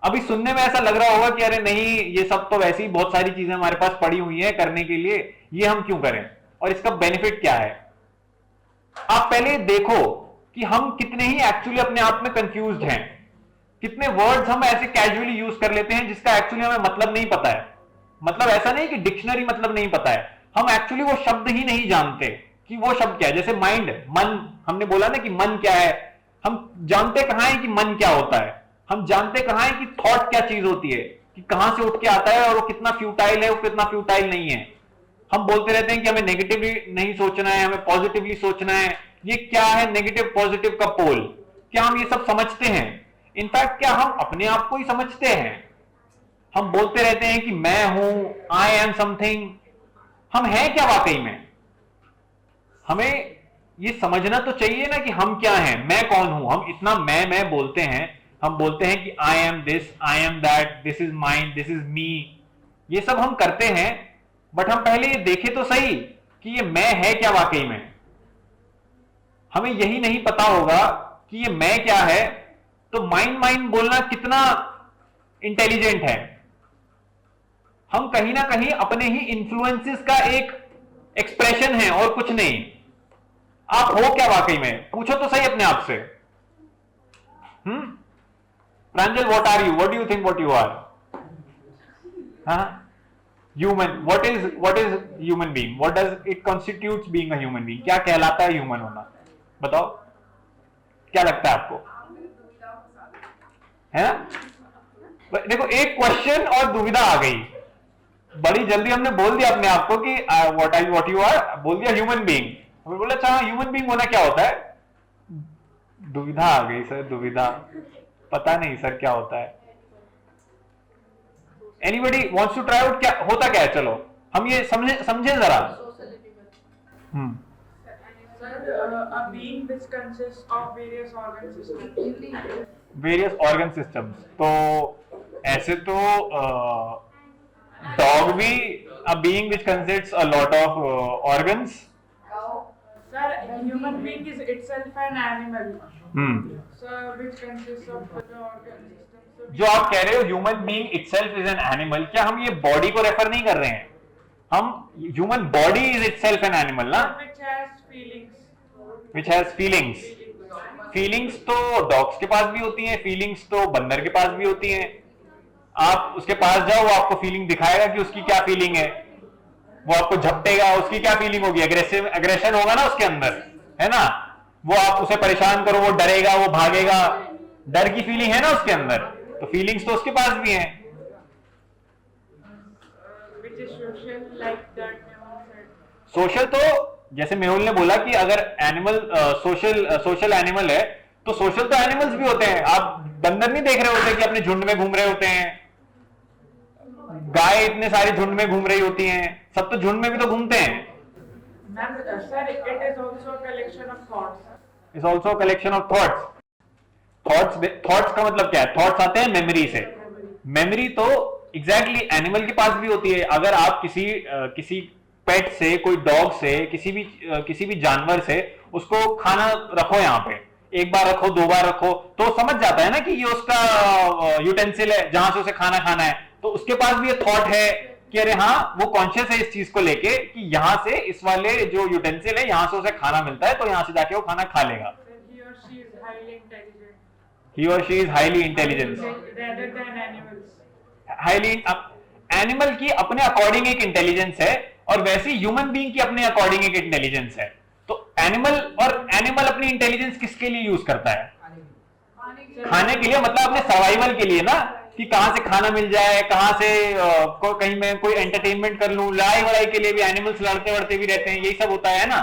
अभी सुनने में ऐसा लग रहा होगा कि अरे नहीं, ये सब तो वैसे ही बहुत सारी चीजें हमारे पास पड़ी हुई है करने के लिए, ये हम क्यों करें, और इसका बेनिफिट क्या है। आप पहले देखो कि हम कितने ही एक्चुअली अपने आप में कंफ्यूज्ड हैं। कितने वर्ड्स हम ऐसे कैजुअली यूज कर लेते हैं जिसका एक्चुअली हमें मतलब नहीं पता है। मतलब ऐसा नहीं कि डिक्शनरी मतलब नहीं पता है, हम एक्चुअली वो शब्द ही नहीं जानते कि वो शब्द क्या है। जैसे माइंड, मन, हमने बोला ना कि मन क्या है, हम जानते कहां है कि मन क्या होता है, हम जानते कहां है कि थॉट क्या चीज होती है, कि कहां से उठ के आता है और वो कितना फ्यूटाइल है, वो कितना फ्यूटाइल नहीं है। हम बोलते रहते हैं कि हमें नेगेटिवली नहीं सोचना है, हमें पॉजिटिवली सोचना है। ये क्या है नेगेटिव पॉजिटिव का पोल? क्या हम ये सब समझते हैं? इनफैक्ट क्या हम अपने आप को ही समझते हैं? हम बोलते रहते हैं कि मैं हूं, आई एम समथिंग, हम हैं क्या वाकई में? हमें ये समझना तो चाहिए ना कि हम क्या हैं, मैं कौन हूं। हम इतना मैं बोलते हैं, हम बोलते हैं कि I am this, I am that, this is mind, this is me, ये सब हम करते हैं। बट हम पहले ये देखें तो सही कि ये मैं है क्या वाकई में। हमें यही नहीं पता होगा कि ये मैं क्या है, तो माइंड माइंड बोलना कितना इंटेलिजेंट है। हम कहीं ना कहीं अपने ही इन्फ्लुएंसेस का एक एक्सप्रेशन है और कुछ नहीं। आप हो क्या वाकई में? पूछो तो सही अपने आप से। Pranjal, what are you? What do you think what you are? Human, what is human being? What does it constitutes being a human being? क्या कहलाता है ह्यूमन होना? बताओ, क्या लगता है आपको? है ना? देखो, एक क्वेश्चन और दुविधा आ गई। बड़ी जल्दी हमने बोल दिया अपने आप को कि व्हाट यू आर, बोल दिया ह्यूमन बीइंग। हमें बोला अच्छा ह्यूमन बीइंग होना क्या होता है? दुविधा आ गई सर, दुविधा, पता नहीं सर क्या होता है। Anybody wants to try out? क्या होता क्या है? चलो हम ये समझे जरा। A being which consists of various organ systems. Various organ systems, तो ऐसे तो डॉग भी a being which consists a lot of organs. Sir, human being is itself an animal. Sir, which consists of the organ system. जो आप कह रहे हो human being itself is an animal, क्या हम ये बॉडी को रेफर नहीं कर रहे हैं? हम human body is itself an animal ना, Which has feelings. Which has feelings. Feelings तो डॉग्स के पास भी होती हैं, फीलिंग्स तो बंदर के पास भी होती हैं। आप उसके पास जाओ, वो आपको फीलिंग दिखाएगा कि उसकी क्या फीलिंग है। वो आपको झपटेगा, उसकी क्या फीलिंग होगी? एग्रेशन होगा ना उसके अंदर, है ना? वो आप उसे परेशान करो, वो डरेगा, वो भागेगा, डर की फीलिंग है ना उसके अंदर। तो फीलिंग्स तो उसके पास भी हैं। Which is social, like that Mehul said. Social तो जैसे मेहुल ने बोला कि अगर एनिमल सोशल एनिमल है, तो सोशल तो एनिमल्स भी होते हैं। आप बंदर नहीं देख रहे होते कि अपने झुंड में घूम रहे होते हैं, गाय इतने सारे झुंड में घूम रही होती हैं, सब तो झुंड में भी तो घूमते हैं। Ma'am, sir, it is also a collection of thoughts. Is also collection of thoughts. Thoughts का मतलब क्या है? थॉट्स आते हैं मेमोरी से। मेमोरी तो एग्जैक्टली एनिमल के पास भी होती है। अगर आप किसी पेट से, कोई डॉग से, किसी भी जानवर से उसको खाना रखो, यहाँ पे एक बार रखो, दो बार रखो, तो समझ जाता है ना कि ये उसका यूटेंसिल है जहां से उसे खाना खाना है। तो उसके पास भी ये थॉट है कि अरे हाँ, वो कॉन्शियस है इस चीज को लेके कि यहाँ से इस वाले जो यूटेंसिल है यहाँ से उसे खाना मिलता है, तो यहाँ से जाके वो खाना खा लेगा। He or she is highly intelligent. ही और she is highly intelligence. Rather than animals. Highly animal की अपने अकॉर्डिंग एक इंटेलिजेंस है, और वैसी ह्यूमन बीइंग की अपने अकॉर्डिंग एक इंटेलिजेंस है। तो एनिमल अपनी इंटेलिजेंस किसके लिए यूज करता है? खाने के लिए, मतलब अपने सर्वाइवल के लिए ना, कि कहां से खाना मिल जाए, कहां से कहीं मैं कोई एंटरटेनमेंट कर लूं। लड़ाई वड़ाई के लिए भी एनिमल्स लड़ते वड़ते भी रहते हैं, यही सब होता है ना।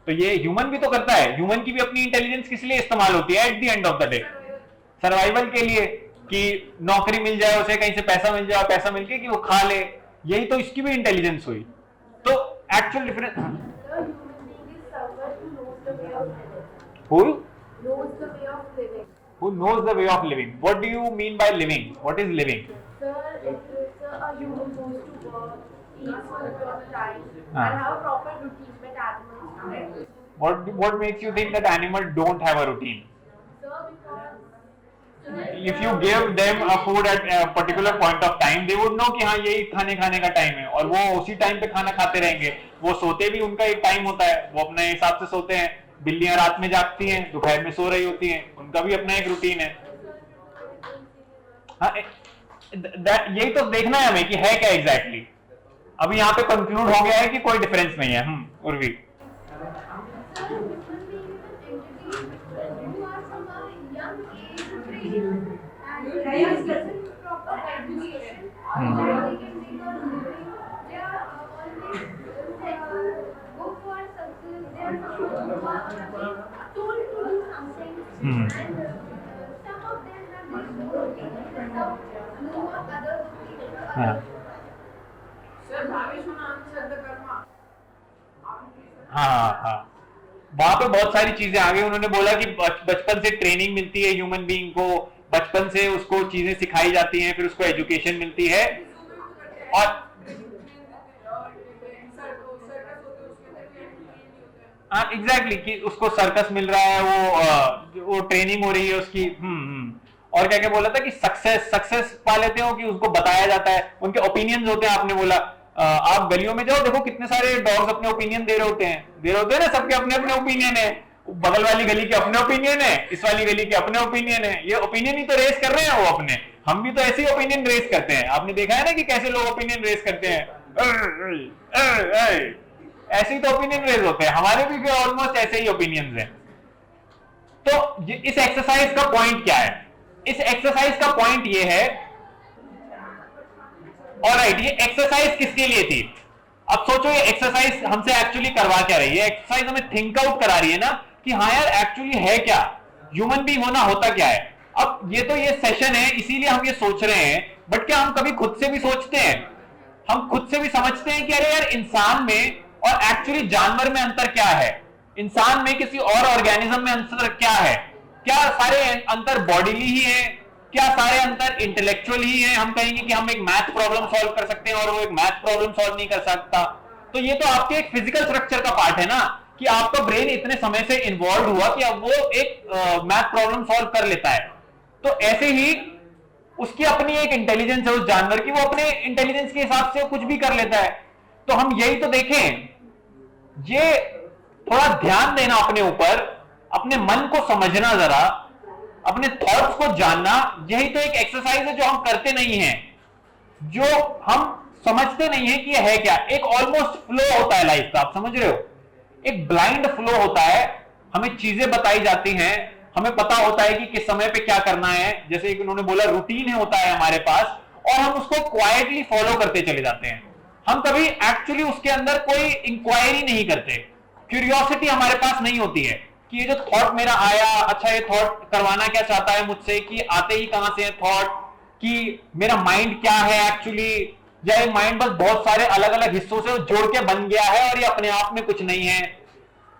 तो ये ह्यूमन भी तो करता है। ह्यूमन की भी अपनी इंटेलिजेंस किस लिए इस्तेमाल होती है? Eight the end of the day survival के लिए, कि नौकरी मिल जाए उसे, कहीं से पैसा मिल जाए, पैसा मिलके कि वो खा ले। यही तो इसकी भी इंटेलिजेंस हुई। तो actual difference who knows the way of living. What do you mean by living? What is living? Sir, if a human goes to work, eats food on time, and have a proper routine that animals have. What makes you think that animals don't have a routine? Sir, because If you give them a food at a particular point of time, they would know कि हाँ यही खाने का टाइम है, और वो उसी टाइम पे खाना खाते रहेंगे। वो सोते भी उनका एक टाइम होता है, वो अपने हिसाब से सोते हैं। बिल्लियां रात में जागती हैं, दोपहर में सो रही होती हैं, उनका भी अपना एक रूटीन है। यही तो देखना है हमें कि है क्या एग्जैक्टली। अभी यहाँ पे कंक्लूड हो गया है कि कोई डिफरेंस नहीं है। उर्वी, हाँ, वहां पे बहुत सारी चीजें आ गई। उन्होंने बोला कि बचपन से ट्रेनिंग मिलती है ह्यूमन बीइंग को, बचपन से उसको चीजें सिखाई जाती हैं, फिर उसको एजुकेशन मिलती है। और हाँ एग्जैक्टली, कि उसको सर्कस मिल रहा है, वो ट्रेनिंग हो रही है उसकी। और क्या क्या बोला था कि सक्सेस पा लेते हो कि उसको बताया जाता है, उनके ओपिनियंस होते हैं। आपने बोला आप गलियों में जाओ, देखो कितने सारे डॉग्स अपने ओपिनियन दे रहे होते हैं ना, सबके अपने अपने ओपिनियन है। बगल वाली गली के अपने ओपिनियन है, इस वाली गली के अपने ओपिनियन है। ये ओपिनियन ही तो रेस कर रहे हैं वो अपने। हम भी तो ऐसे ही ओपिनियन रेस करते हैं। आपने देखा है ना कि कैसे लोग ओपिनियन रेस करते हैं, ऐसे ही तो ओपिनियन रेस होते हैं। हमारे भी ऑलमोस्ट ऐसे ही ओपिनियंस हैं। तो इस एक्सरसाइज का पॉइंट क्या है? इस एक्सरसाइज का पॉइंट ये है, ऑलराइट, ये एक्सरसाइज किसके लिए थी? अब सोचो ये एक्सरसाइज हमसे एक्चुअली करवा क्या रही है? एक्सरसाइज हमें थिंक आउट करा रही है ना कि हाँ यार एक्चुअली है क्या, ह्यूमन बीइंग होना होता क्या है। अब ये तो ये सेशन है इसीलिए हम ये सोच रहे हैं, बट क्या हम कभी खुद से भी सोचते हैं? हम खुद से भी समझते हैं कि अरे यार इंसान में और एक्चुअली जानवर में अंतर क्या है, इंसान में किसी और ऑर्गेनिज्म में अंतर क्या है? क्या सारे अंतर बॉडीली ही है? क्या सारे अंतर इंटेलेक्चुअल ही है? हम कहेंगे कि हम एक मैथ प्रॉब्लम सॉल्व कर सकते हैं और वो एक मैथ प्रॉब्लम सॉल्व नहीं कर सकता। तो ये तो आपके एक फिजिकल स्ट्रक्चर का पार्ट है ना, कि आपका ब्रेन इतने समय से इन्वॉल्व हुआ कि अब वो एक मैथ प्रॉब्लम सॉल्व कर लेता है। तो ऐसे ही उसकी अपनी एक इंटेलिजेंस है उस जानवर की, वो अपने इंटेलिजेंस के हिसाब से कुछ भी कर लेता है। तो हम यही तो देखें, ये थोड़ा ध्यान देना अपने ऊपर, अपने मन को समझना, जरा अपने थॉट्स को जानना, यही तो एक एक्सरसाइज है जो हम करते नहीं हैं, जो हम समझते नहीं है कि ये है क्या। एक ऑलमोस्ट फ्लो होता है लाइफ का, आप समझ रहे हो, एक ब्लाइंड फ्लो होता है। हमें चीजें बताई जाती हैं, हमें पता होता है कि किस समय पे क्या करना है। जैसे कि उन्होंने बोला रूटीन होता है हमारे पास, और हम उसको क्वाइटली फॉलो करते चले जाते हैं। हम कभी एक्चुअली उसके अंदर कोई इंक्वायरी नहीं करते, क्यूरियोसिटी हमारे पास नहीं होती है कि ये जो थॉट मेरा आया, अच्छा ये थॉट करवाना क्या चाहता है मुझसे, कि आते ही कहां से है थॉट, कि मेरा माइंड क्या है एक्चुअली, या ये माइंड बस बहुत सारे अलग अलग हिस्सों से जोड़ के बन गया है और ये अपने आप में कुछ नहीं है।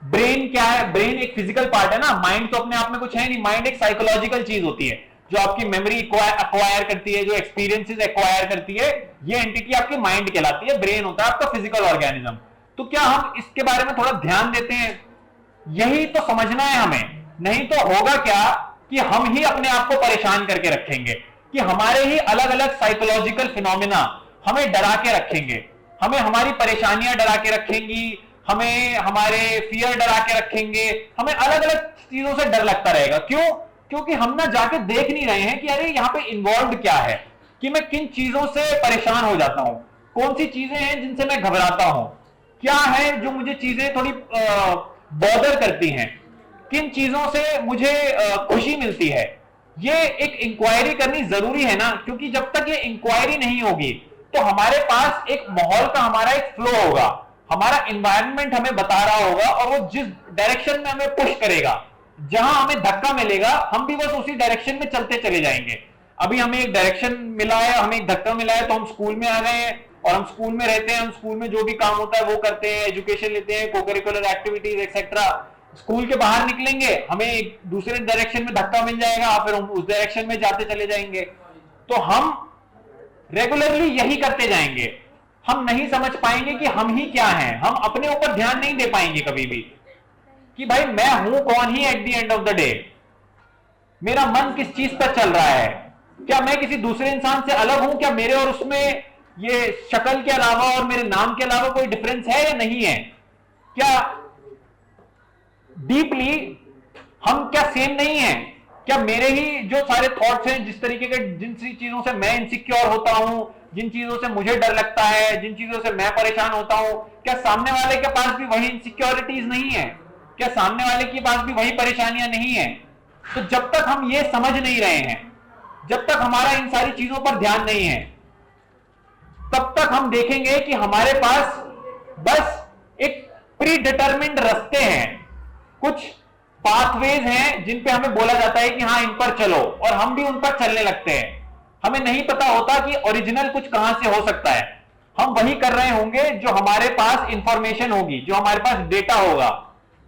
ब्रेन क्या है? ब्रेन एक फिजिकल पार्ट है ना, माइंड तो अपने आप में कुछ है नहीं। माइंड एक साइकोलॉजिकल चीज होती है जो आपकी मेमोरी एक्वायर करती है, जो एक्सपीरियंसेस एक्वायर करती है, ये एंटिटी आपकी माइंड कहलाती है। ब्रेन होता है आपका फिजिकल ऑर्गेनिज्म। तो क्या हम इसके बारे में थोड़ा ध्यान देते हैं? यही तो समझना है हमें। नहीं तो होगा क्या कि हम ही अपने आप को परेशान करके रखेंगे, कि हमारे ही अलग अलग साइकोलॉजिकल फिनोमिना हमें डरा के रखेंगे, हमें हमारी परेशानियां डरा के रखेंगी, हमें हमारे फियर डरा के रखेंगे, हमें अलग अलग चीजों से डर लगता रहेगा। क्यों? क्योंकि हम ना जाके देख नहीं रहे हैं कि अरे यहाँ पे इन्वॉल्व क्या है, कि मैं किन चीजों से परेशान हो जाता हूं, कौन सी चीजें हैं जिनसे मैं घबराता हूं, क्या है जो मुझे चीजें थोड़ी बॉदर करती हैं, किन चीजों से मुझे खुशी मिलती है। ये एक इंक्वायरी करनी जरूरी है ना, क्योंकि जब तक ये इंक्वायरी नहीं होगी तो हमारे पास एक माहौल का हमारा एक फ्लो होगा, हमारा एनवायरनमेंट हमें बता रहा होगा और वो जिस डायरेक्शन में हमें पुश करेगा, जहां हमें धक्का मिलेगा हम भी बस उसी डायरेक्शन में चलते चले जाएंगे। अभी हमें एक डायरेक्शन मिला है, हमें एक धक्का मिला है, तो हम स्कूल में आ गए हैं और हम स्कूल में रहते हैं, हम स्कूल में जो भी काम होता है वो करते हैं, एजुकेशन लेते हैं, को-करिकुलर एक्टिविटीज एक्सेट्रा। स्कूल के बाहर निकलेंगे, हमें एक दूसरे डायरेक्शन में धक्का मिल जाएगा, फिर हम उस डायरेक्शन में जाते चले जाएंगे। तो हम रेगुलरली यही करते जाएंगे, हम नहीं समझ पाएंगे कि हम ही क्या हैं, हम अपने ऊपर ध्यान नहीं दे पाएंगे कभी भी कि भाई मैं हूं कौन ही at the end of the day, मेरा मन किस चीज पर चल रहा है, क्या मैं किसी दूसरे इंसान से अलग हूं, क्या मेरे और उसमें ये शक्ल के अलावा और मेरे नाम के अलावा कोई डिफरेंस है या नहीं है, क्या डीपली हम क्या सेम नहीं है, क्या मेरे ही जो सारे थॉट्स हैं, जिस तरीके के, जिन चीजों से मैं इनसिक्योर होता हूं, जिन चीजों से मुझे डर लगता है, जिन चीजों से मैं परेशान होता हूं, क्या सामने वाले के पास भी वही इनसिक्योरिटीज नहीं है? क्या सामने वाले के पास भी वही परेशानियां नहीं है? तो जब तक हम ये समझ नहीं रहे हैं, जब तक हमारा इन सारी चीजों पर ध्यान नहीं है, तब तक हम देखेंगे कि हमारे पास बस एक प्री डिटरमिन्ड रास्ते हैं, कुछ पाथवेज हैं जिन पे हमें बोला जाता है कि हाँ इन पर चलो, और हम भी उन पर चलने लगते हैं। हमें नहीं पता होता कि ओरिजिनल कुछ कहां से हो सकता है। हम वही कर रहे होंगे जो हमारे पास इंफॉर्मेशन होगी, जो हमारे पास डेटा होगा।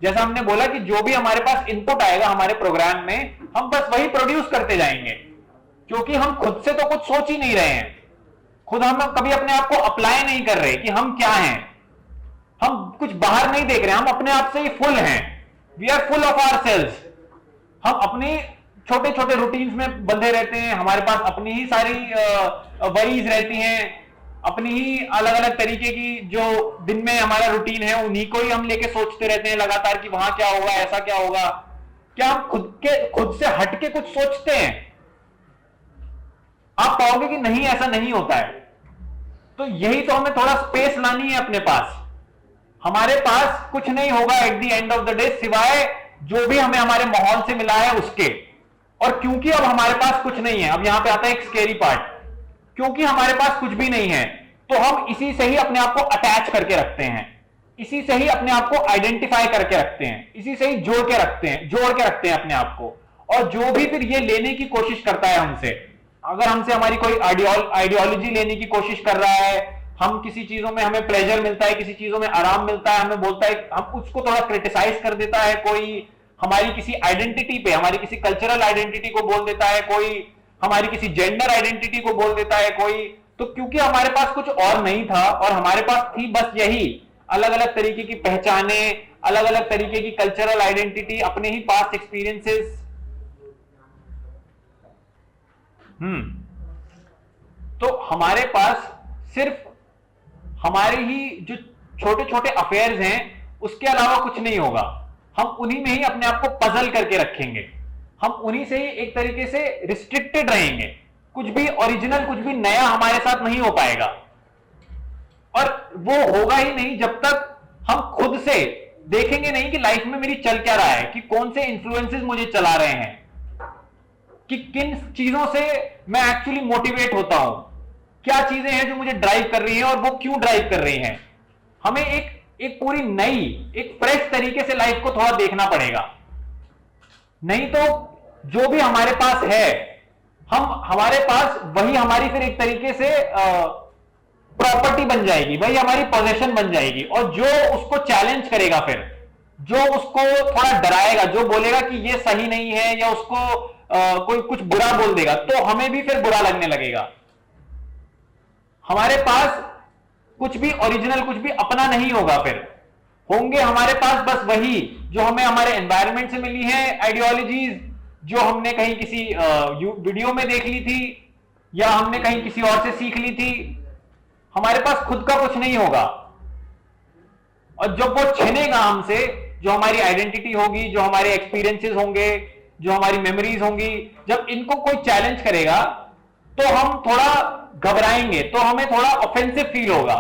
जैसा हमने बोला कि जो भी हमारे पास इनपुट आएगा हमारे प्रोग्राम में, हम बस वही प्रोड्यूस करते जाएंगे, क्योंकि हम खुद से तो कुछ सोच ही नहीं रहे हैं। खुद हम कभी अपने आप को अप्लाई नहीं कर रहे कि हम क्या हैं। हम कुछ बाहर नहीं देख रहे, हम अपने आप से ही फुल हैं। We are full of our cells. हम अपनी छोटे छोटे रूटीन्स में बंधे रहते हैं, हमारे पास अपनी ही सारी वरीज रहती हैं, अपनी ही अलग अलग तरीके की जो दिन में हमारा रूटीन है, उन्हीं को ही हम लेके सोचते रहते हैं लगातार कि वहां क्या होगा, ऐसा क्या होगा। क्या हम खुद से हटके कुछ सोचते हैं? आप पाओगे कि नहीं, ऐसा नहीं होता है। तो यही तो हमें थोड़ा स्पेस लानी है अपने पास। हमारे पास कुछ नहीं होगा eight the end of the day, सिवाय जो भी हमें हमारे माहौल से मिला है उसके। और क्योंकि अब हमारे पास कुछ नहीं है, अब यहां पे आता है एक स्केरी पार्ट, क्योंकि हमारे पास कुछ भी नहीं है, तो हम इसी से ही अपने आप को अटैच करके रखते हैं, इसी से ही अपने आप को आइडेंटिफाई करके रखते हैं, इसी से ही जोड़ के रखते हैं अपने आप को। और जो भी फिर ये लेने की कोशिश करता है हमसे, अगर हमसे हमारी कोई आइडियोलॉजी लेने की कोशिश कर रहा है, हम किसी चीजों में हमें प्लेजर मिलता है, किसी चीजों में आराम मिलता है, हमें बोलता है, हम उसको थोड़ा क्रिटिसाइज कर देता है, कोई हमारी किसी आइडेंटिटी पे, हमारी किसी कल्चरल आइडेंटिटी को बोल देता है, कोई हमारी किसी जेंडर आइडेंटिटी को बोल देता है कोई, तो क्योंकि हमारे पास कुछ और नहीं था और हमारे पास थी बस यही अलग अलग तरीके की पहचाने, अलग अलग तरीके की कल्चरल आइडेंटिटी, अपने ही पास्ट एक्सपीरियंसेस। तो हमारे पास सिर्फ हमारे ही जो छोटे छोटे अफेयर्स हैं उसके अलावा कुछ नहीं होगा। हम उन्हीं में ही अपने आप को पजल करके रखेंगे, हम उन्हीं से ही एक तरीके से रिस्ट्रिक्टेड रहेंगे। कुछ भी ओरिजिनल, कुछ भी नया हमारे साथ नहीं हो पाएगा, और वो होगा ही नहीं जब तक हम खुद से देखेंगे नहीं कि लाइफ में मेरी चल क्या रहा है, कि कौन से इन्फ्लुएंसेस मुझे चला रहे हैं, कि किन चीजों से मैं एक्चुअली मोटिवेट होता हूं, क्या चीजें हैं जो मुझे ड्राइव कर रही हैं और वो क्यों ड्राइव कर रही हैं। हमें एक पूरी नई, एक फ्रेश तरीके से लाइफ को थोड़ा देखना पड़ेगा। नहीं तो जो भी हमारे पास है, हमारे पास वही हमारी फिर एक तरीके से प्रॉपर्टी बन जाएगी, वही हमारी पोजीशन बन जाएगी। और जो उसको चैलेंज करेगा, फिर जो उसको थोड़ा डराएगा, जो बोलेगा कि ये सही नहीं है, या उसको कोई कुछ बुरा बोल देगा, तो हमें भी फिर बुरा लगने लगेगा। हमारे पास कुछ भी ओरिजिनल, कुछ भी अपना नहीं होगा। फिर होंगे हमारे पास बस वही जो हमें हमारे एनवायरनमेंट से मिली है आइडियोलॉजीज, जो हमने कहीं किसी वीडियो में देख ली थी, या हमने कहीं किसी और से सीख ली थी। हमारे पास खुद का कुछ नहीं होगा। और जब वो छिनेगा हमसे, जो हमारी आइडेंटिटी होगी, जो हमारे एक्सपीरियंसेस होंगे, जो हमारी मेमोरीज होंगी, जब इनको कोई चैलेंज करेगा तो हम थोड़ा घबराएंगे, तो हमें थोड़ा ऑफेंसिव फील होगा।